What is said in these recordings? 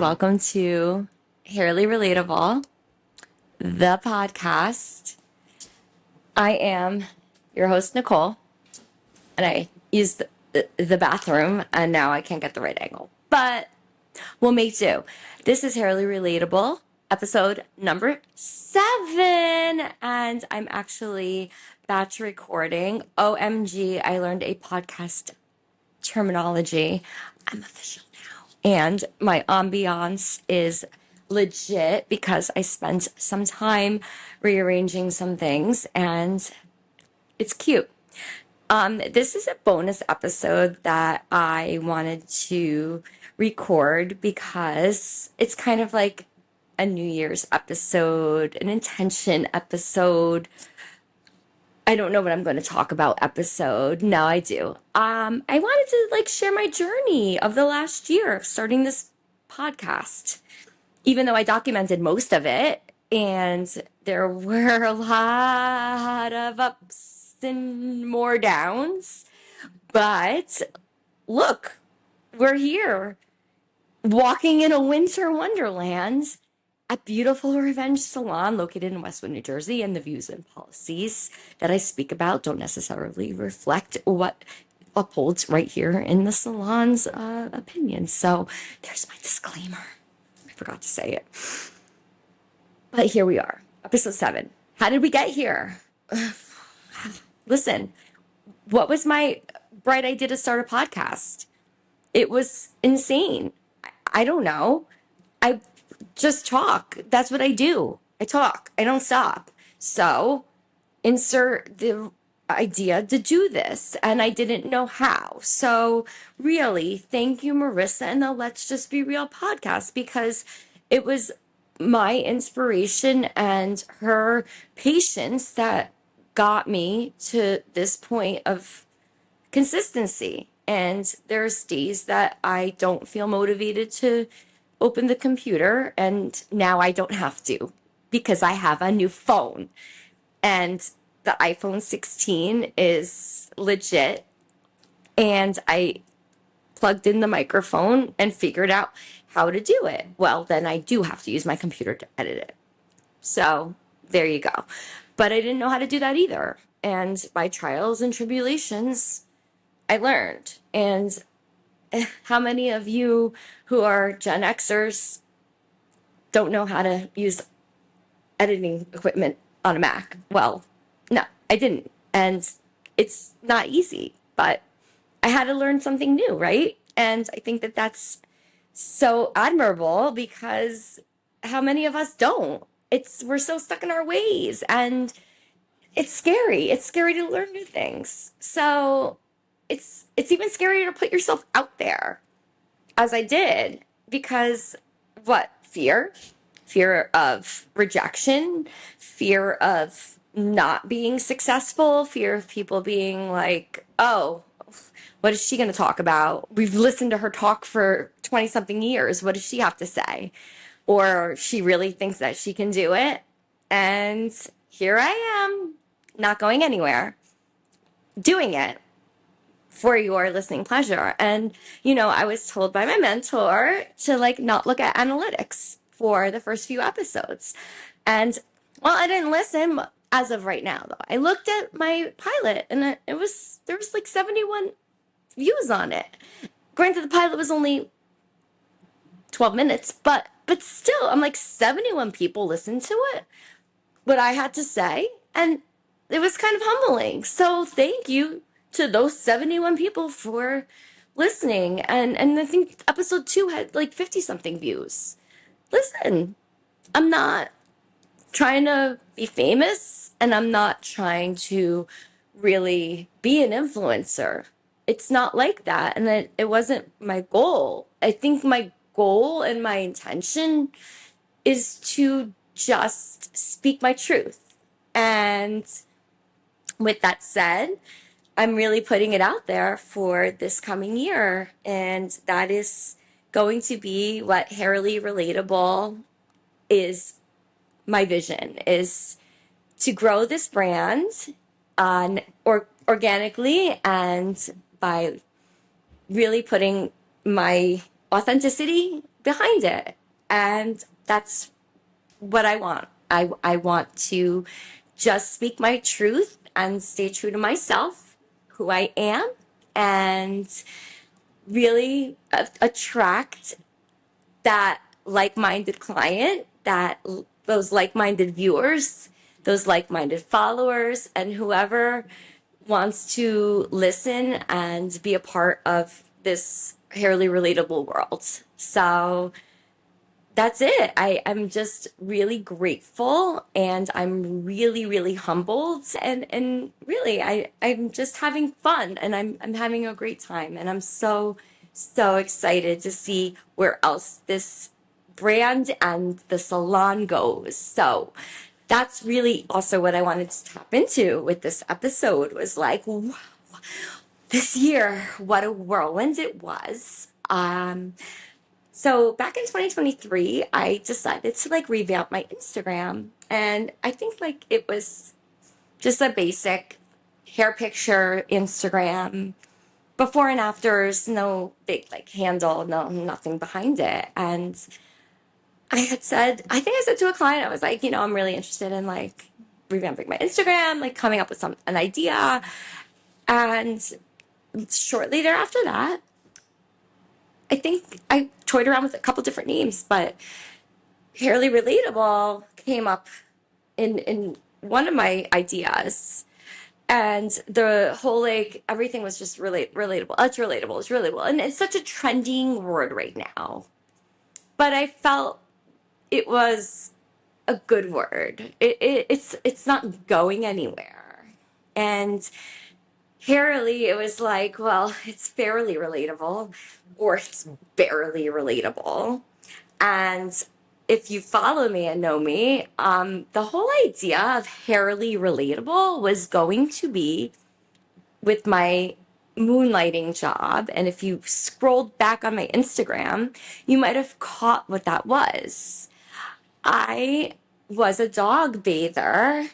welcome to Hairly Relatable, the podcast. I am your host, Nicole, and I used the bathroom, and now I can't get the right angle, but we'll make do. This is Hairly Relatable, episode number 7, and I'm actually batch recording. OMG, I learned a podcast terminology. I'm official now. And my ambiance is legit because I spent some time rearranging some things and it's cute. This is a bonus episode that I wanted to record because it's kind of like a New Year's episode, an intention episode. I don't know what I'm going to talk about episode. Now I do. I wanted to share my journey of the last year of starting this podcast, even though I documented most of it, and there were a lot of ups and more downs. But look, we're here, walking in a winter wonderland. A beautiful revenge salon located in Westwood, New Jersey, and the views and policies that I speak about don't necessarily reflect what upholds right here in the salon's opinion. So there's my disclaimer. I forgot to say it. But here we are, episode 7. How did we get here? Listen, what was my bright idea to start a podcast? It was insane. I don't know. I just talk. That's what I do. I talk. I don't stop. So insert the idea to do this. And I didn't know how. So really, thank you, Marissa, and the Let's Just Be Real podcast, because it was my inspiration and her patience that got me to this point of consistency. And there's days that I don't feel motivated to open the computer, and now I don't have to because I have a new phone, and the iPhone 16 is legit, and I plugged in the microphone and figured out how to do it. Well, then I do have to use my computer to edit it. So there you go. But I didn't know how to do that either. And by trials and tribulations, I learned. And how many of you who are Gen Xers don't know how to use editing equipment on a Mac? Well, no, I didn't. And it's not easy, but I had to learn something new, right? And I think that that's so admirable because how many of us don't? We're so stuck in our ways, and it's scary. It's scary to learn new things. So it's even scarier to put yourself out there, as I did, because what? Fear of rejection, fear of not being successful, fear of people being like, oh, what is she going to talk about? We've listened to her talk for 20 something years. What does she have to say? Or she really thinks that she can do it. And here I am, not going anywhere, doing it for your listening pleasure. And, I was told by my mentor to not look at analytics for the first few episodes. And, well, I didn't listen as of right now, though. I looked at my pilot and there was 71 views on it. Granted, the pilot was only 12 minutes, but still, I'm 71 people listened to it, what I had to say, and it was kind of humbling. So thank you to those 71 people for listening. And I think episode 2 had 50 something views. Listen, I'm not trying to be famous, and I'm not trying to really be an influencer. It's not like that. And it wasn't my goal. I think my goal and my intention is to just speak my truth. And with that said, I'm really putting it out there for this coming year. And that is going to be what Hairly Relatable is. My vision is to grow this brand organically and by really putting my authenticity behind it. And that's what I want. I want to just speak my truth and stay true to myself, who I am, and really attract that like-minded client, those like-minded viewers, those like-minded followers, and whoever wants to listen and be a part of this Hairly Relatable world. So that's it. I'm just really grateful, and I'm really, really humbled, and really I'm just having fun, and I'm having a great time, and I'm so, so excited to see where else this brand and the salon goes. So that's really also what I wanted to tap into with this episode, was like, wow, this year, what a whirlwind it was. So back in 2023, I decided to like revamp my Instagram. And I think like it was just a basic hair picture Instagram, before and afters, no big like handle, no nothing behind it. And I think I said to a client, I was like, I'm really interested in like revamping my Instagram, like coming up with an idea. And shortly thereafter that, I think I toyed around with a couple different names, but Hairly Relatable came up in one of my ideas. And the whole like everything was just relatable. It's relatable. It's relatable. And it's such a trending word right now. But I felt it was a good word. It's not going anywhere. And Hairly, it was like, well, it's fairly relatable, or it's barely relatable. And if you follow me and know me, the whole idea of Hairly Relatable was going to be with my moonlighting job. And if you scrolled back on my Instagram, you might have caught what that was. I was a dog bather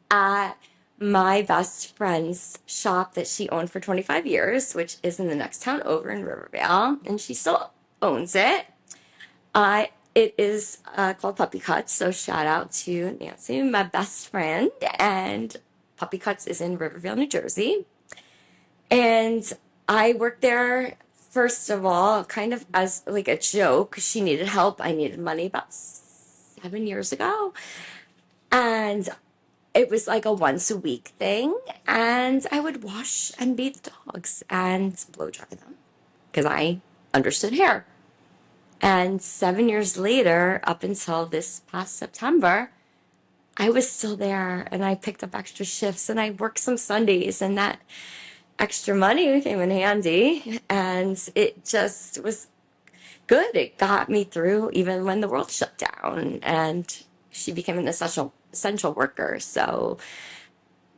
at my best friend's shop that she owned for 25 years, which is in the next town over in Rivervale, and she still owns it. It is called Puppy Cuts, so shout out to Nancy, my best friend, and Puppy Cuts is in Rivervale, New Jersey. And I worked there, first of all, kind of as like a joke. She needed help. I needed money about 7 years ago. And it was like a once a week thing. And I would wash and bathe dogs and blow dry them because I understood hair. And 7 years later, up until this past September, I was still there, and I picked up extra shifts, and I worked some Sundays, and that extra money came in handy, and it just was good. It got me through even when the world shut down, and she became an essential worker. So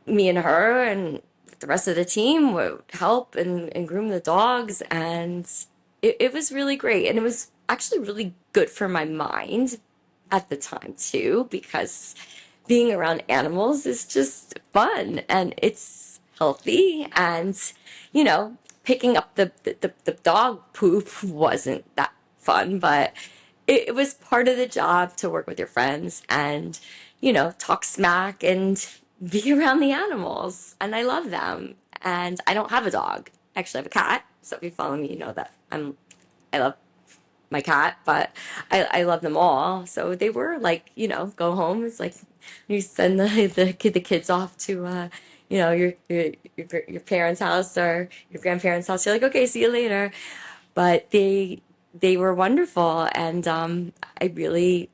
me and her and the rest of the team would help and groom the dogs, and it was really great. And it was actually really good for my mind at the time too, because being around animals is just fun, and it's healthy. And picking up the dog poop wasn't that fun, but it was part of the job to work with your friends and talk smack and be around the animals. And I love them. And I don't have a dog. Actually, I have a cat. So if you follow me, you know that I love my cat, but I love them all. So they were like, go home. It's like you send the kids off to your parents' house or your grandparents' house. You're like, okay, see you later. But they were wonderful, and I really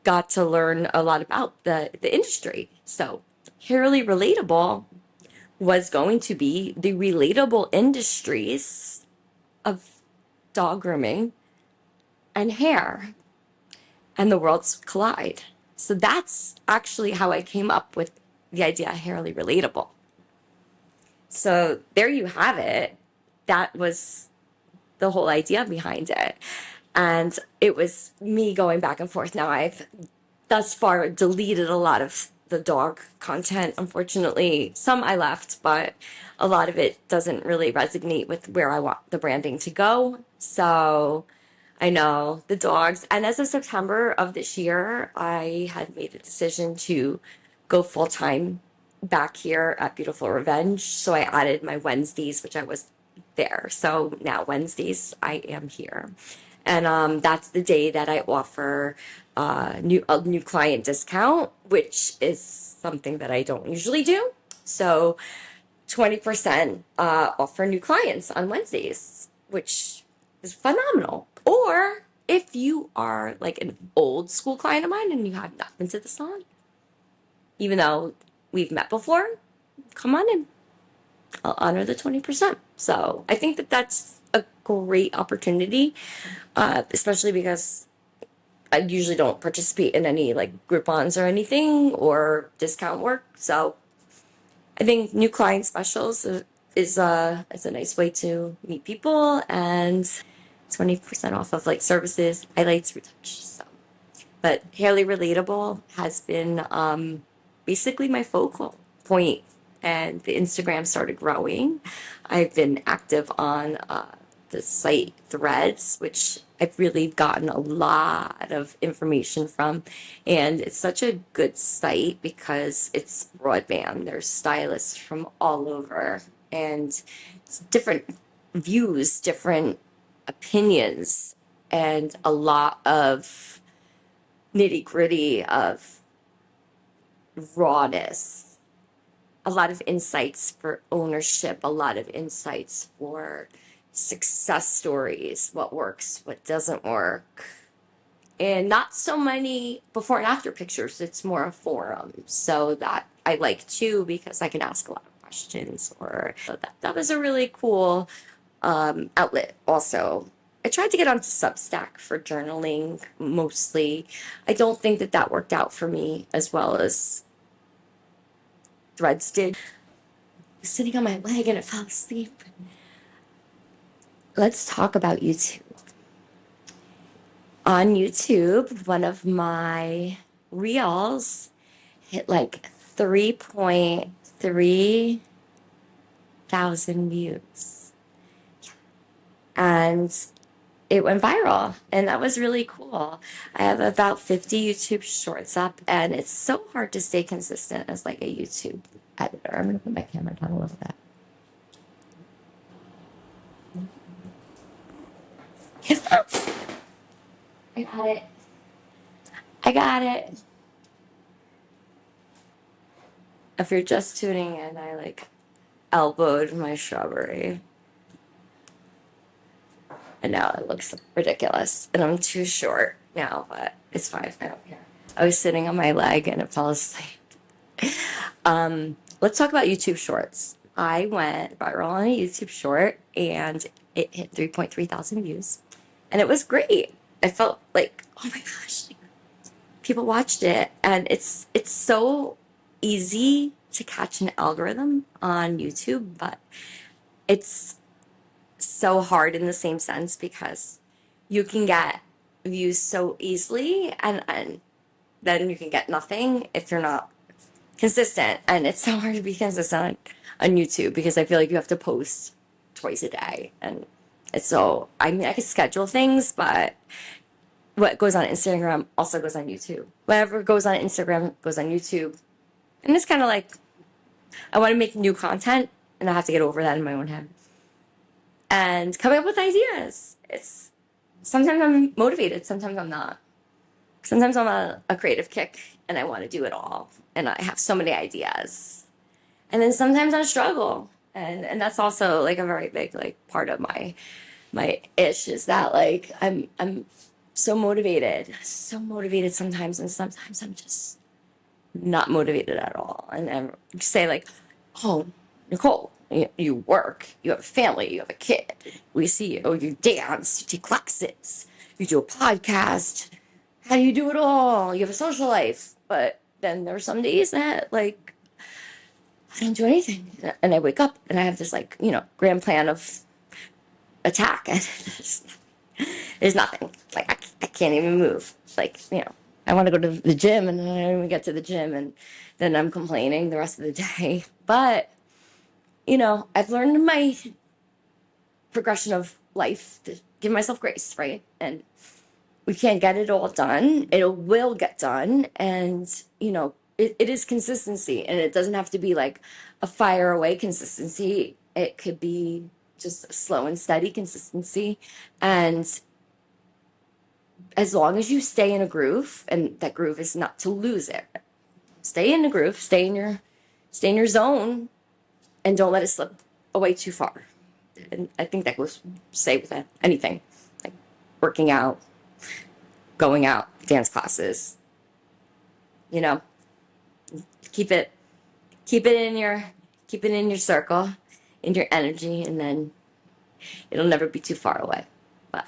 got to learn a lot about the industry. So Hairly Relatable was going to be the relatable industries of dog grooming and hair, and the worlds collide. So that's actually how I came up with the idea of Hairly Relatable. So there you have it. That was the whole idea behind it. And it was me going back and forth. Now I've thus far deleted a lot of the dog content. Unfortunately, some I left, but a lot of it doesn't really resonate with where I want the branding to go. So I know, the dogs. And as of September of this year, I had made a decision to go full time back here at Beautiful Revenge. So I added my Wednesdays, which I was there. So now Wednesdays I am here. And that's the day that I offer a new client discount, which is something that I don't usually do. So 20% off for new clients on Wednesdays, which is phenomenal. Or if you are like an old school client of mine and you have not been to the salon, even though we've met before, come on in. I'll honor the 20%. So I think that that's a great opportunity, especially because I usually don't participate in any like Groupons or anything or discount work. So I think new client specials is a nice way to meet people, and 20% off of like services, highlights, retouch. So, but Hairly Relatable has been basically my focal point, and the Instagram started growing. I've been active on the site Threads, which I've really gotten a lot of information from. And it's such a good site because it's broadband. There's stylists from all over, and it's different views, different opinions, and a lot of nitty gritty of rawness, a lot of insights for ownership, a lot of insights for success stories, what works, what doesn't work. And not so many before and after pictures, it's more a forum. So that I like too because I can ask a lot of questions, or so that was a really cool outlet also. I tried to get onto Substack for journaling mostly. I don't think that that worked out for me as well as Threads did. I was sitting on my leg and I fell asleep. Let's talk about YouTube. On YouTube, one of my reels hit like 3.3 thousand views. And it went viral, and that was really cool. I have about 50 YouTube shorts up, and it's so hard to stay consistent as like a YouTube editor. I'm gonna put my camera down a little bit. I got it. I got it. If you're just tuning in, I like elbowed my strawberry. And now it looks ridiculous. And I'm too short now, but it's fine. I don't care. I was sitting on my leg and it fell asleep. Let's talk about YouTube Shorts. I went viral on a YouTube short and it hit 3.3 thousand views. And it was great. I felt like, oh my gosh, people watched it. And it's so easy to catch an algorithm on YouTube, but it's so hard in the same sense because you can get views so easily, and then you can get nothing if you're not consistent. And it's so hard to be consistent on YouTube because I feel like you have to post twice a day. And it's so, I mean, I could schedule things, but what goes on Instagram also goes on YouTube. Whatever goes on Instagram goes on YouTube. And it's kind of like, I want to make new content and I have to get over that in my own head. And coming up with ideas. It's sometimes I'm motivated, sometimes I'm not. Sometimes I'm on a creative kick and I want to do it all. And I have so many ideas. And then sometimes I struggle. And that's also like a very big like part of my ish is that like I'm so motivated sometimes, and sometimes I'm just not motivated at all. And then you say like, oh, Nicole, you work, you have a family, you have a kid. We see you, you dance, you take classes, you do a podcast. How do you do it all? You have a social life. But then there are some days that like I don't do anything. And I wake up and I have this like, grand plan of attack. And there's nothing. Like I can't even move. Like, I want to go to the gym and then I don't even get to the gym and then I'm complaining the rest of the day. But, I've learned in my progression of life give myself grace, right? And we can't get it all done. It will get done. And, it is consistency. And it doesn't have to be like a fire away consistency. It could be just a slow and steady consistency. And as long as you stay in a groove, and that groove is not to lose it. Stay in the groove, stay in your zone, and don't let it slip away too far. And I think that goes say with anything, like working out, going out, dance classes. You know, keep it keep it in your circle, in your energy, and then it'll never be too far away. But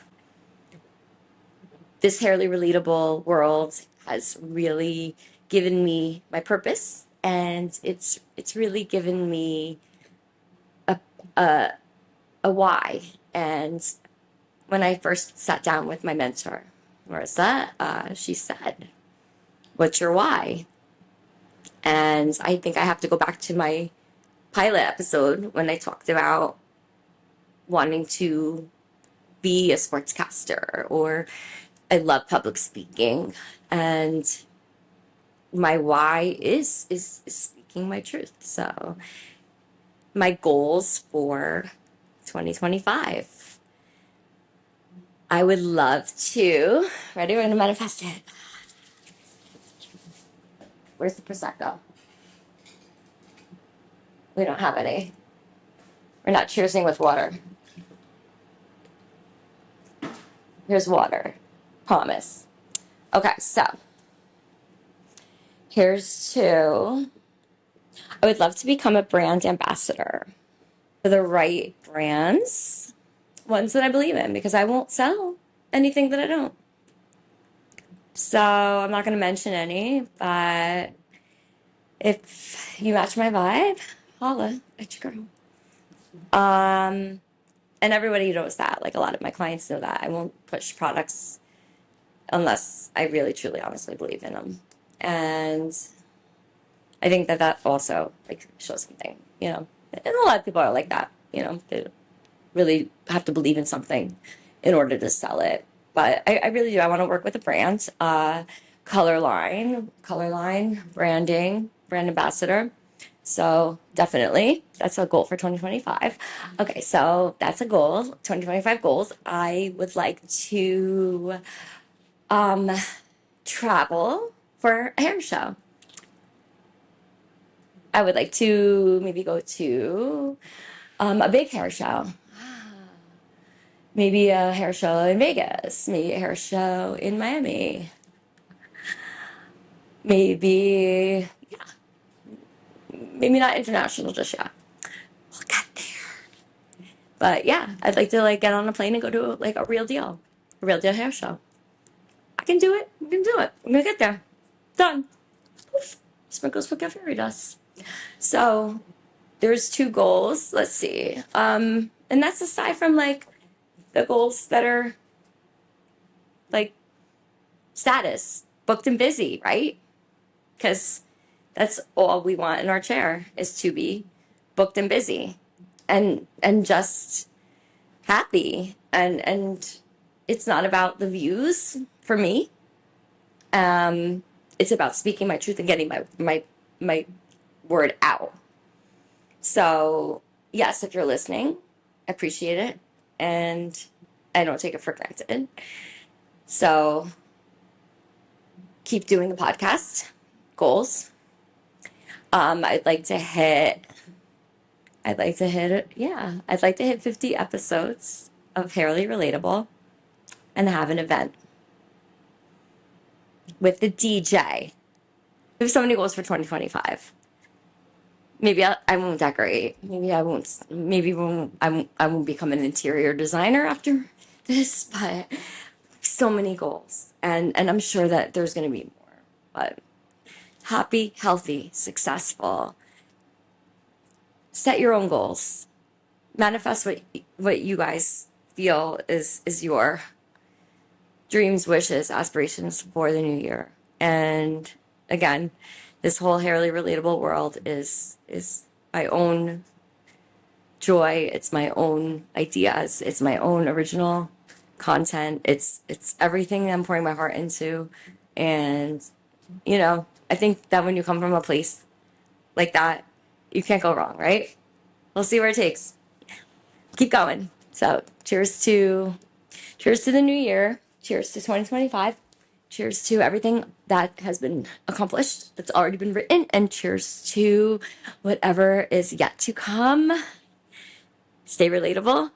this Hairly Relatable world has really given me my purpose, and it's really given me a why. And when I first sat down with my mentor, Marissa, she said, "What's your why?" And I think I have to go back to my pilot episode when I talked about wanting to be a sportscaster, or I love public speaking, and my why is speaking my truth. So my goals for 2025. I would love to, ready? We're going to manifest it. Where's the Prosecco? We don't have any. We're not cheersing with water. Here's water. Promise. Okay, so here's to, I would love to become a brand ambassador for the right brands, ones that I believe in, because I won't sell anything that I don't. So I'm not going to mention any, but if you match my vibe, holla at your girl. And everybody knows that. Like, a lot of my clients know that. I won't push products unless I really, truly, honestly believe in them. And I think that also, like, shows something, And a lot of people are like that, They really have to believe in something in order to sell it. But I really do. I want to work with a brand, color line, branding, brand ambassador. So definitely, that's a goal for 2025. Okay, so that's a goal, 2025 goals. I would like to travel for a hair show. I would like to maybe go to a big hair show. Maybe a hair show in Vegas. Maybe a hair show in Miami. Maybe not international just yet. We'll get there. But yeah, I'd like to get on a plane and go to a real deal hair show. I can do it. We can do it. I'm gonna get there. Done. Poof. Sprinkles forget fairy dust. So there's 2 goals. Let's see. And that's aside from the goals that are status, booked and busy, right? Because that's all we want in our chair, is to be booked and busy and just happy. And it's not about the views for me. It's about speaking my truth and getting my word out. So yes, if you're listening, I appreciate it, and I don't take it for granted. So keep doing the podcast. Goals. I'd like to hit it. I'd like to hit 50 episodes of Hairly Relatable and have an event with the DJ. I have so many goals for 2025. Maybe I won't decorate. Maybe I won't. I won't become an interior designer after this. But so many goals, and I'm sure that there's going to be more. But happy, healthy, successful. Set your own goals. Manifest what you guys feel is your dreams, wishes, aspirations for the new year. And again, this whole Hairly Relatable world is my own joy. It's my own ideas. It's my own original content. It's everything I'm pouring my heart into. And, you know, I think that when you come from a place like that, you can't go wrong, right? We'll see where it takes. Keep going. So cheers to the new year. Cheers to 2025. Cheers to everything that has been accomplished, that's already been written, and cheers to whatever is yet to come. Stay relatable,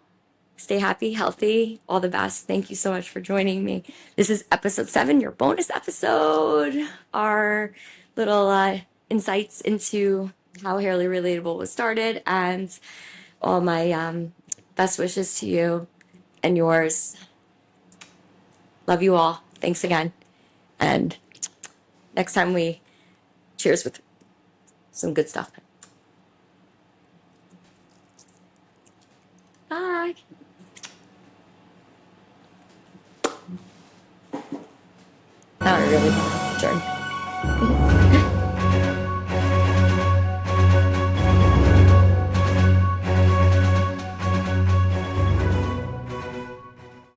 stay happy, healthy, all the best. Thank you so much for joining me. This is episode 7, your bonus episode, our little insights into how Hairly Relatable was started, and all my best wishes to you and yours. Love you all. Thanks again. And next time we cheers with some good stuff. Bye. Now I really want to adjourn.